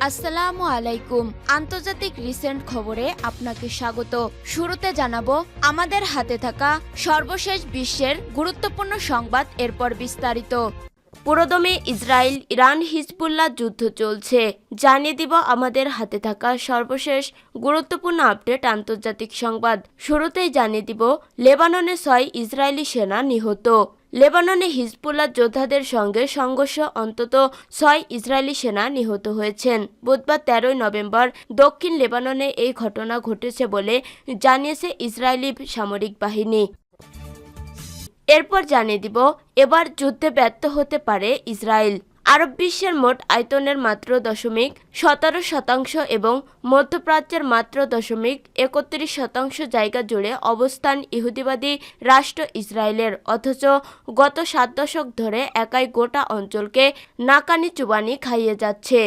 আসসালামু আলাইকুম। আন্তর্জাতিক রিসেন্ট খবরে আপনাকে স্বাগত। শুরুতে জানাবো আমাদের হাতে থাকা সর্বশেষ বিশ্বের গুরুত্বপূর্ণ সংবাদ, এরপর বিস্তারিত। পুরোদমে ইসরায়েল ইরান হিজবুল্লাহ যুদ্ধ চলছে, জানিয়ে দিব আমাদের হাতে থাকা সর্বশেষ গুরুত্বপূর্ণ আপডেট আন্তর্জাতিক সংবাদ। শুরুতেই জানিয়ে দিব লেবাননে 6 ইসরায়েলি সেনা নিহত। লেবাননে হিজবুল্লাহ যোদ্ধাদের সঙ্গে সংঘর্ষ, অন্তত 6 ইসরায়েলি সেনা নিহত হয়েছেন। বুধবার 13 নভেম্বর দক্ষিণ লেবাননে এই ঘটনা ঘটেছে বলে জানিয়েছে ইসরায়েলি সামরিক বাহিনী। এরপর জানিয়ে দিব এবার যুদ্ধে ব্যর্থ হতে পারে ইসরায়েল। আরব বিশ্বের মোট আয়তনের মাত্র 0.17% এবং মধ্যপ্রাচ্যের মাত্র 0.31% জায়গা জুড়ে অবস্থান ইহুদিবাদী রাষ্ট্র ইসরায়েলের, অথচ গত 7 দশক ধরে একাই গোটা অঞ্চলকে নাকানি চুবানি খাইয়ে যাচ্ছে।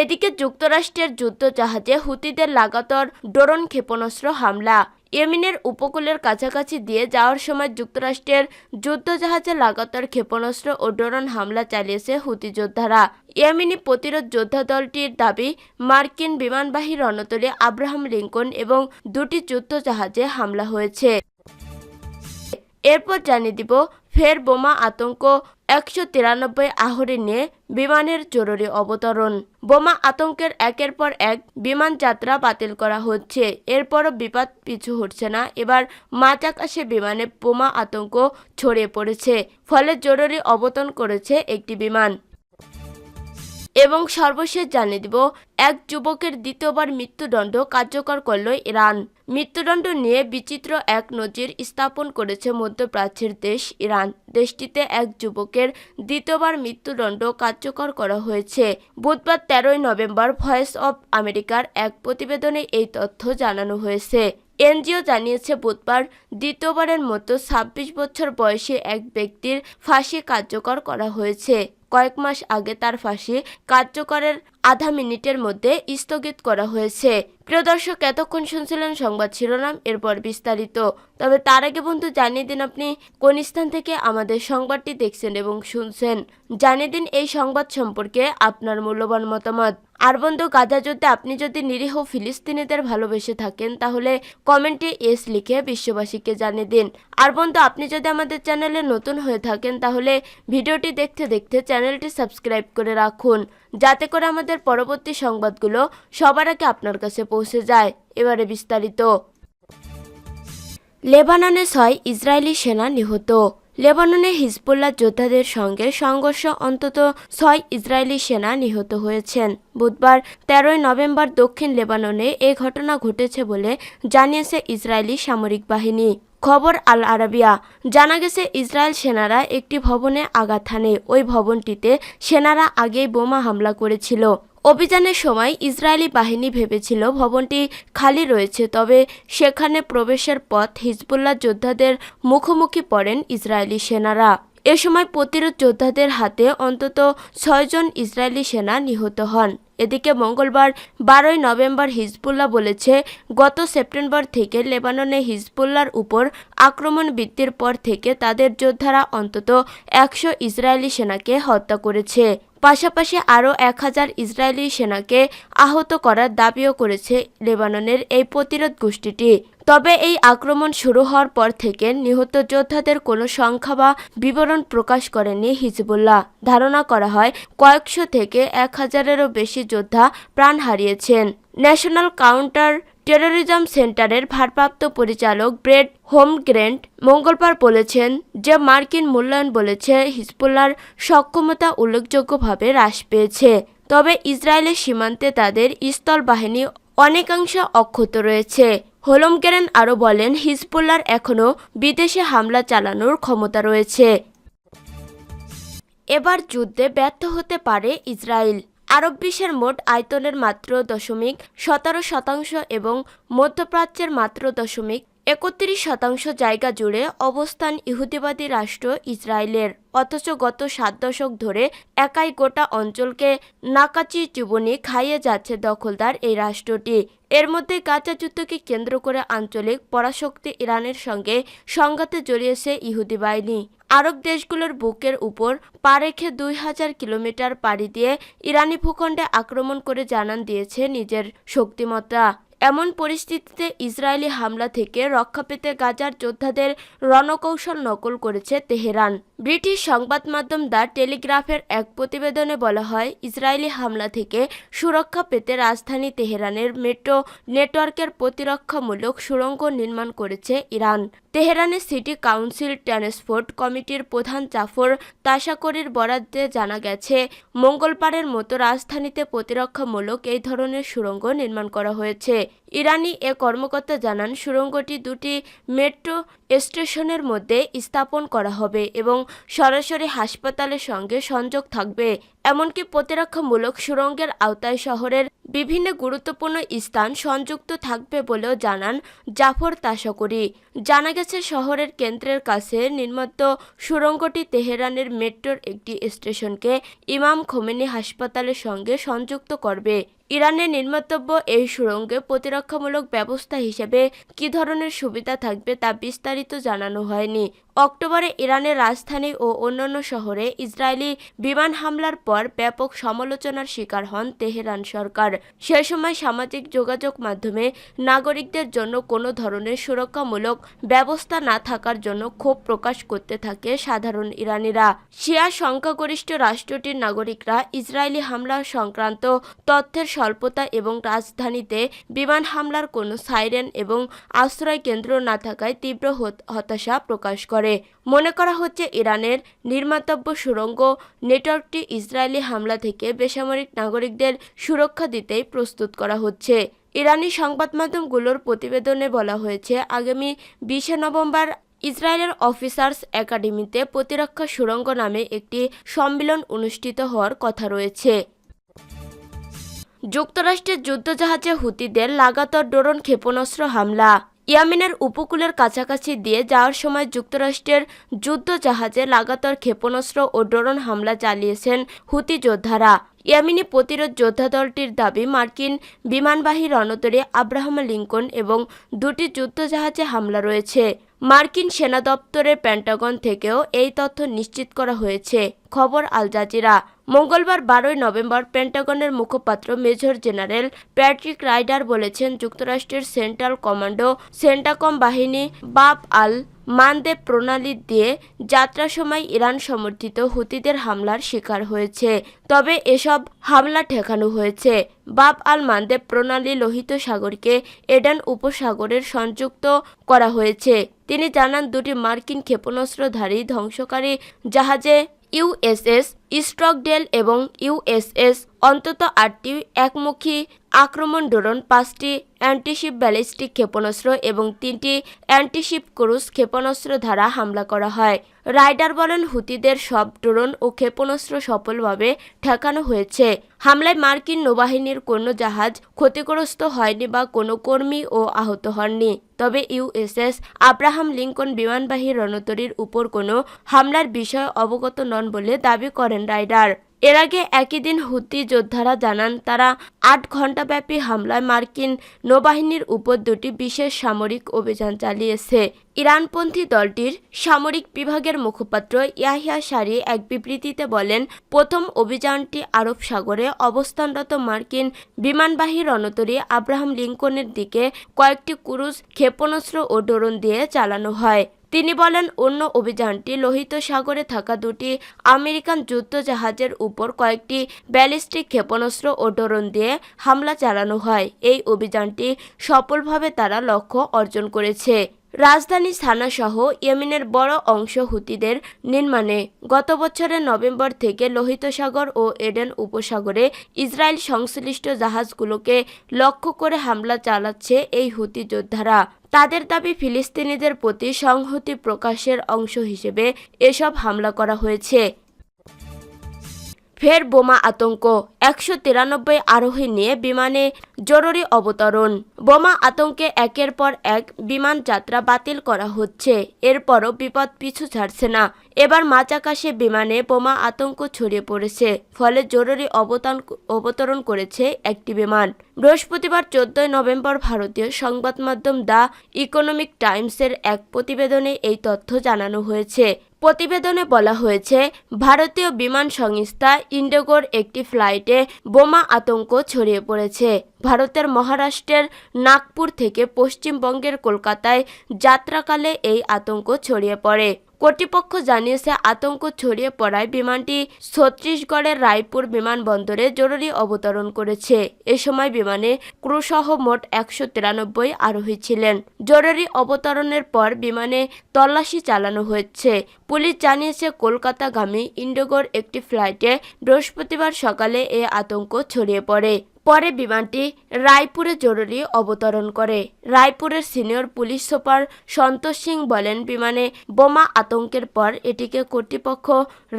এদিকে যুক্তরাষ্ট্রের যুদ্ধজাহাজে হুতিদের লাগাতার ড্রোন ক্ষেপণাস্ত্র হামলা। ইয়েমেনের উপকূলের কাছাকাছি দিয়ে যাওয়ার সময় যুক্তরাষ্ট্রের যুদ্ধজাহাজে লাগাতার ক্ষেপণাস্ত্র ও ড্রোন হামলা চালিয়েছে হুতি যোদ্ধারা। ইয়েমেনি প্রতিরোধ যোদ্ধা দলটির দাবি, মার্কিন বিমানবাহী রণতরী আব্রাহাম লিঙ্কন এবং 2টি যুদ্ধজাহাজে হামলা হয়েছে। এরপর জানিয়ে দিব ফের বোমা আতঙ্ক, 193 আহরি নিয়ে বিমানের জরুরি অবতরণ। বোমা আতঙ্কের একের পর এক বিমান যাত্রা বাতিল করা হচ্ছে, এরপরও বিপদ পিছু হটছে না। এবার মাঝ আকাশে বিমানে বোমা আতঙ্ক ছড়িয়ে পড়েছে, ফলে জরুরি অবতরণ করেছে একটি বিমান। এবং সর্বশেষ জানিয়ে দিব এক যুবকের দ্বিতীয়বার মৃত্যুদণ্ড কার্যকর করল ইরান। মৃত্যুদণ্ড নিয়ে বিচিত্র এক নজির স্থাপন করেছে মধ্যপ্রাচ্যের দেশ ইরান। দেশটিতে এক যুবকের দ্বিতীয়বার মৃত্যুদণ্ড কার্যকর করা হয়েছে। বুধবার 13 নভেম্বর ভয়েস অব আমেরিকার এক প্রতিবেদনে এই তথ্য জানানো হয়েছে। এনজিও জানিয়েছে বুধবার দ্বিতীয়বারের মতো 26 বছর বয়সী এক ব্যক্তির ফাঁসি কার্যকর করা হয়েছে। কয়েক মাস আগে তার ফাঁসি কার্যকরের আধা মিনিটের মধ্যে স্থগিত করা হয়েছে। প্রিয় দর্শক, এতক্ষণ শুনছিলেন সংবাদ শিরোনাম, এরপর বিস্তারিত। তবে তার আগে বন্ধু জানিয়ে দিন আপনি কোন স্থান থেকে আমাদের সংবাদটি দেখছেন এবং শুনছেন। জানিয়ে দিন এই সংবাদ সম্পর্কে আপনার মূল্যবান মতামত। আর বন্ধু, গাজা যুদ্ধে আপনি যদি নিরীহ ফিলিস্তিনিদের ভালোবেসে থাকেন তাহলে কমেন্টে এস লিখে বিশ্ববাসীকে জানিয়ে দিন। আর বন্ধু, আপনি যদি আমাদের চ্যানেলে নতুন হয়ে থাকেন তাহলে ভিডিওটি দেখতে দেখতে চ্যানেলটি সাবস্ক্রাইব করে রাখুন, যাতে করে আমাদের পরবর্তী সংবাদগুলো সবার আগে আপনার কাছে পৌঁছে যায়। এবারে বিস্তারিত। লেবাননে 6 ইসরায়েলি সেনা নিহত। লেবাননে হিজবুল্লাহ যোদ্ধাদের সঙ্গে সংঘর্ষ, অন্তত 6 ইসরায়েলি সেনা নিহত হয়েছেন। বুধবার 13 নভেম্বর দক্ষিণ লেবাননে এই ঘটনা ঘটেছে বলে জানিয়েছে ইসরায়েলি সামরিক বাহিনী। খবর আল আরাবিয়া। জানা গেছে ইসরায়েল সেনারা একটি ভবনে আঘাত হানে। ওই ভবনটিতে সেনারা আগেই বোমা হামলা করেছিল। অভিযানের সময় ইসরায়েলি বাহিনী ভেবেছিল ভবনটি খালি রয়েছে, তবে সেখানে প্রবেশের পথ হিজবুল্লাহ যোদ্ধাদের মুখোমুখি পড়েন ইসরায়েলি সেনারা। এ সময় প্রতিরোধ যোদ্ধাদের হাতে অন্তত 6 জন ইসরায়েলি সেনা নিহত হন। এদিকে মঙ্গলবার 12 নভেম্বর হিজবুল্লাহ বলেছে, গত সেপ্টেম্বর থেকে লেবাননে হিজবুল্লাহর উপর আক্রমণ বৃদ্ধির পর থেকে তাদের যোদ্ধারা অন্তত 100 ইসরায়েলি সেনাকে হত্যা করেছে। পাশাপাশি আরও 1000 ইসরায়েলি সেনাকে আহত করার দাবিও করেছে লেবাননের এই প্রতিরোধ গোষ্ঠীটি। তবে এই আক্রমণ শুরু হওয়ার পর থেকে নিহত যোদ্ধাদের কোনো সংখ্যা বা বিবরণ প্রকাশ করেনি হিজবুল্লাহ। ধারণা করা হয় কয়েকশো থেকে 1000-এরও বেশি যোদ্ধা প্রাণ হারিয়েছেন। ন্যাশনাল কাউন্টার টেরোরিজম সেন্টারের ভারপ্রাপ্ত পরিচালক ব্রেড হোমগ্রেন্ট মঙ্গলবার বলেছেন যে মার্কিন মূল্যায়ন বলেছে হিজবুল্লাহর সক্ষমতা উল্লেখযোগ্যভাবে হ্রাস পেয়েছে, তবে ইসরায়েলের সীমান্তে তাদের স্থল বাহিনী অনেকাংশ অক্ষত রয়েছে। হোলমগ্রেন আরও বলেন, হিজবুল্লাহর এখনও বিদেশে হামলা চালানোর ক্ষমতা রয়েছে। এবার যুদ্ধে ব্যর্থ হতে পারে ইসরায়েল। আরব বিশ্বের মোট আয়তনের মাত্র 0.17% এবং মধ্যপ্রাচ্যের মাত্র 31% জায়গা জুড়ে অবস্থান ইহুদিবাদী রাষ্ট্র ইসরায়েলের, অথচ গত 7 দশক ধরে একাই গোটা অঞ্চলকে নাকাচি জীবনী খাইয়ে যাচ্ছে দখলদার এই রাষ্ট্রটি। এর মধ্যে গাজা যুদ্ধকে কেন্দ্র করে আঞ্চলিক পরাশক্তি ইরানের সঙ্গে সংঘাতে জড়িয়েছে ইহুদি বাহিনী। আরব দেশগুলোর বুকের উপর পা রেখে 2000 কিলোমিটার পাড়ি দিয়ে ইরানি ভূখণ্ডে আক্রমণ করে জানান দিয়েছে নিজের শক্তিমত্তা। এমন পরিস্থিতিতে ইসরায়েলি হামলা থেকে রক্ষা পেতে গাজার যোদ্ধাদের রণকৌশল নকল করেছে তেহরান। ব্রিটিশ সংবাদ মাধ্যম দ্য টেলিগ্রাফের এক প্রতিবেদনে বলা হয়, ইসরায়েলি হামলা থেকে সুরক্ষা পেতে রাজধানী তেহরানের মেট্রো নেটওয়ার্কের প্রতিরক্ষামূলক সুড়ঙ্গ নির্মাণ করেছে ইরান। তেহরানের সিটি কাউন্সিল ট্রান্সপোর্ট কমিটির প্রধান জাফর তাশাকরির বরাদ্দে জানা গেছে, মঙ্গলবারের মতো রাজধানীতে প্রতিরক্ষামূলক এই ধরনের সুড়ঙ্গ নির্মাণ করা হয়েছে। ইরানি এ কর্মকর্তা জানান, সুড়ঙ্গটি দুটি মেট্রো স্টেশনের মধ্যে স্থাপন করা হবে এবং সরাসরি হাসপাতালের সঙ্গে সংযোগ থাকবে। এমনকি প্রতিরক্ষামূলক সুড়ঙ্গের আওতায় শহরের বিভিন্ন গুরুত্বপূর্ণ স্থান সংযুক্ত থাকবে বলেও জানান জাফর তাশাকরি। জানা গেছে, শহরের কেন্দ্রের কাছে নির্মিত সুড়ঙ্গটি তেহরানের মেট্রোর একটি স্টেশনকে ইমাম খোমেনি হাসপাতালের সঙ্গে সংযুক্ত করবে। ইরানের নির্মিতব্য এই সুড়ঙ্গে প্রতিরক্ষামূলক ব্যবস্থা হিসেবে কী ধরনের সুবিধা থাকবে তা বিস্তারিত জানানো হয়নি। অক্টোবরে ইরানের রাজধানী ও অন্যান্য শহরে ইসরায়েলি বিমান হামলার পর ব্যাপক সমালোচনার শিকার হন তেহরান সরকার। সে সময় সামাজিক যোগাযোগ মাধ্যমে নাগরিকদের জন্য কোনো ধরনের সুরক্ষামূলক ব্যবস্থা না থাকার জন্য ক্ষোভ প্রকাশ করতে থাকে সাধারণ ইরানিরা। শিয়া সংখ্যাগরিষ্ঠ রাষ্ট্রটির নাগরিকরা ইসরায়েলি হামলা সংক্রান্ত তথ্যের স্বল্পতা এবং রাজধানীতে বিমান হামলার কোনো সাইরেন এবং আশ্রয় কেন্দ্র না থাকায় তীব্র হতাশা প্রকাশ করে। মনে করা হচ্ছে, ইরানের নির্মিতব্য সুড়ঙ্গ নেটওয়ার্কটি ইসরায়েলি হামলা থেকে বেসামরিক নাগরিকদের সুরক্ষা দিতেই প্রস্তুত করা হচ্ছে। ইরানি সংবাদ মাধ্যমগুলোর প্রতিবেদনে বলা হয়েছে, আগামী 20 নভেম্বর ইসরায়েলের অফিসার্স একাডেমিতে প্রতিরক্ষা সুড়ঙ্গ নামে একটি সম্মেলন অনুষ্ঠিত হওয়ার কথা রয়েছে। যুক্তরাষ্ট্রের যুদ্ধজাহাজে হুতিদের লাগাতার ড্রোন ক্ষেপণাস্ত্র হামলা। ইয়েমেনের উপকূলের কাছাকাছি দিয়ে যাওয়ার সময় যুক্তরাষ্ট্রের যুদ্ধজাহাজে লাগাতার ক্ষেপণাস্ত্র ও ড্রোন হামলা চালিয়েছেন হুতি যোদ্ধারা। ইয়েমেনি প্রতিরোধ যোদ্ধা দলটির দাবি, মার্কিন বিমানবাহী রণতরী আব্রাহাম লিঙ্কন এবং দুটি যুদ্ধজাহাজে হামলা রয়েছে। মার্কিন সেনা দপ্তরের পেন্টাগন থেকেও এই তথ্য নিশ্চিত করা হয়েছে। খবর আল জাজিরা। মঙ্গলবার 12 নভেম্বর পেন্টাগনের মুখপাত্র মেজর জেনারেল প্যাট্রিক রাইডার বলেছেন, যুক্তরাষ্ট্রের সেন্ট্রাল কমান্ডো সেন্টাকম বাহিনী বাব আল মানদেব প্রণালী দিয়ে যাত্রার সময় ইরান সমর্থিত হুতিদের হামলার শিকার হয়েছে। তবে এসব হামলা ঠেকানো হয়েছে। বাব আল মানদেব প্রণালী লোহিত সাগরকে এডেন উপসাগরের সংযুক্ত করা হয়েছে। তিনি জানান, দুটি মার্কিন ক্ষেপণাস্ত্রধারী ধ্বংসকারী জাহাজে ইউএসএস স্ট্রকডেল এবং ইউএসএস অন্তত 8টি একমুখী আক্রমণ ড্রোন, 5টি অ্যান্টিশিপ ব্যালিস্টিক ক্ষেপণাস্ত্র এবং 3টি অ্যান্টিশিপ ক্রুজ ক্ষেপণাস্ত্র দ্বারা হামলা করা হয়। রাইডার বলেন, হুতিদের সব ড্রোন ও ক্ষেপণাস্ত্র সফলভাবে ঠেকানো হয়েছে। হামলায় মার্কিন নৌবাহিনীর কোনো জাহাজ ক্ষতিগ্রস্ত হয়নি বা কোনো কর্মী ও আহত হননি। তবে ইউএসএস আব্রাহাম লিঙ্কন বিমানবাহী রণতরীর উপর কোনো হামলার বিষয়ে অবগত নন বলে দাবি করেন রাইডার। এর আগে একই দিন হুতি যোদ্ধারা জানান, তারা 8 ঘণ্টাব্যাপী হামলায় মার্কিন নৌবাহিনীর উপর দুটি বিশেষ সামরিক অভিযান চালিয়েছে। ইরানপন্থী দলটির সামরিক বিভাগের মুখপাত্র ইয়াহিয়া সারি এক বিবৃতিতে বলেন, প্রথম অভিযানটি আরব সাগরে অবস্থানরত মার্কিন বিমানবাহী রণতরী আব্রাহাম লিঙ্কনের দিকে কয়েকটি ক্রুজ ক্ষেপণাস্ত্র ও ড্রোন দিয়ে চালানো হয়। তিনি বলেন, অন্য অভিযানটি লোহিত সাগরে থাকা দুটি আমেরিকান যুদ্ধজাহাজের উপর কয়েকটি ব্যালিস্টিক ক্ষেপণাস্ত্র ও ড্রোন দিয়ে হামলা চালানো হয়। এই অভিযানটি সফলভাবে তারা লক্ষ্য অর্জন করেছে। রাজধানী সানা সহ ইয়েমেনের বড় অংশ হুতিদের নির্মাণে। গত বছরের নভেম্বর থেকে লোহিত সাগর ও এডেন উপসাগরে ইসরায়েল সংশ্লিষ্ট জাহাজগুলোকে লক্ষ্য করে হামলা চালাচ্ছে এই হুতি যোদ্ধারা। তাদের দাবি, ফিলিস্তিনিদের প্রতি সংহতি প্রকাশের অংশ হিসেবে এসব হামলা করা হয়েছে। ফের বোমা আতঙ্ক, 193 আরোহী নিয়ে বিমানে জরুরি অবতরণ। বোমা আতঙ্কে একের পর এক বিমান যাত্রা বাতিল করা হচ্ছে, এরপরও বিপদ পিছু ছাড়ছে না। এবার মাঝাকাশে বিমানে বোমা আতঙ্ক ছড়িয়ে পড়েছে, ফলে জরুরি অবতরণ করেছে একটি বিমান। বৃহস্পতিবার 14 নভেম্বর ভারতীয় সংবাদ মাধ্যম দ্য ইকোনমিক টাইমসের এক প্রতিবেদনে এই তথ্য জানানো হয়েছে। প্রতিবেদনে বলা হয়েছে, ভারতীয় বিমান সংস্থা ইন্ডিগোর একটি ফ্লাইটে বোমা আতঙ্ক ছড়িয়ে পড়েছে। ভারতের মহারাষ্ট্রের নাগপুর থেকে পশ্চিমবঙ্গের কলকাতায় যাত্রাকালে এই আতঙ্ক ছড়িয়ে পড়ে। কর্তৃপক্ষ জানিয়েছে, আতঙ্ক ছড়িয়ে পড়ায় বিমানটি ছত্তিশগড়ের রায়পুর বিমানবন্দরে জরুরি অবতরণ করেছে। এ সময় বিমানে ক্রুসহ মোট 193 আরোহী ছিলেন। জরুরি অবতরণের পর বিমানে তল্লাশি চালানো হয়েছে। পুলিশ জানিয়েছে, কলকাতাগামী ইন্ডিগোর একটি ফ্লাইটে বৃহস্পতিবার সকালে এ আতঙ্ক ছড়িয়ে পড়ে। পরে বিমানটি রায়পুরে জরুরি অবতরণ করে। রায়পুরের সিনিয়র পুলিশ সুপার সন্তোষ সিং বলেন, বিমানে বোমা আতঙ্কের পর এটিকে কর্তৃপক্ষ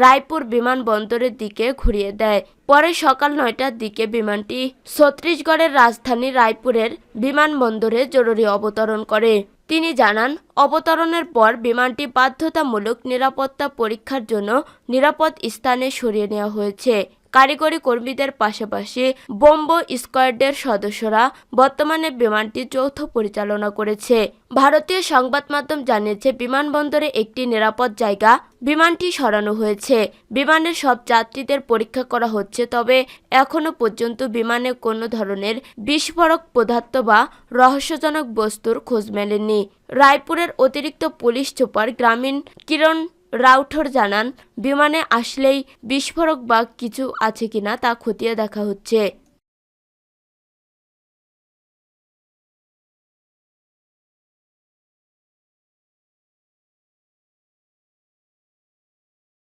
রায়পুর বিমানবন্দরের দিকে ঘুরিয়ে দেয়। পরে সকাল 9টার দিকে বিমানটি ছত্তিশগড়ের রাজধানী রায়পুরের বিমানবন্দরে জরুরি অবতরণ করে। তিনি জানান, অবতরণের পর বিমানটি বাধ্যতামূলক নিরাপত্তা পরীক্ষার জন্য নিরাপদ স্থানে সরিয়ে নেওয়া হয়েছে। কারিগরি কর্মীদের পাশাপাশি বোম্বো স্কোয়াডের সদস্যরা বর্তমানে বিমানটি যৌথ পরিচালনা করেছে। ভারতীয় সংবাদ মাধ্যম জানিয়েছে, বিমানবন্দরে একটি নিরাপদ জায়গা বিমানটি সরানো হয়েছে। বিমানের সব যাত্রীদের পরীক্ষা করা হচ্ছে, তবে এখনো পর্যন্ত বিমানে কোনো ধরনের বিস্ফোরক পদার্থ বা রহস্যজনক বস্তুর খোঁজ মেলেনি। রায়পুরের অতিরিক্ত পুলিশ সুপার গ্রামীণ কিরণ রাউথর জানান, বিমানে আসলেই বিস্ফোরক বা কিছু আছে কিনা তা খতিয়ে দেখা হচ্ছে।